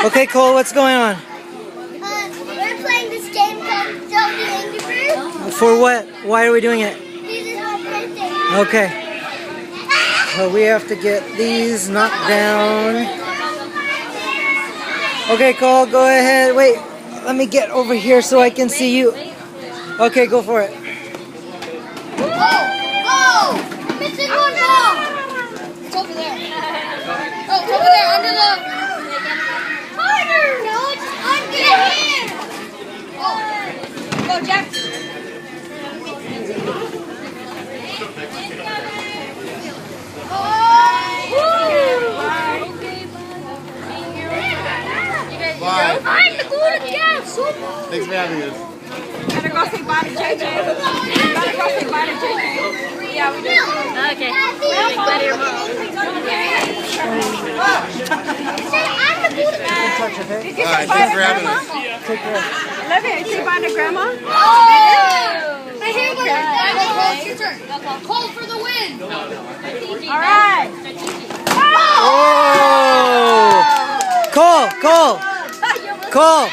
Okay, Cole, what's going on? We're playing this game called Zelda Angry Birds. For what? Why are we doing it? This is my birthday. Okay. Well, we have to get these knocked down. Okay, Cole, go ahead. Wait, let me get over here so I can see you. Okay, go for it. Oh! Missing one ball! It's over there. Oh, it's over there under the... Harder! No, it's under here! Oh. Go, Jack. Bye. I'm the good at gas. Thanks for having us. Gotta go say bye to JJ. Gotta go say bye to JJ. Yeah, we do. Okay. Bye to your mom. I'm the good at gas. Touch, okay? Did you say Alright, bye thanks to for having grandma? us. Take care. Olivia, you say bye to grandma? Oh! My hair was Cole, your turn. Cole for the win. Alright. Oh! Cole! Cole! Cole!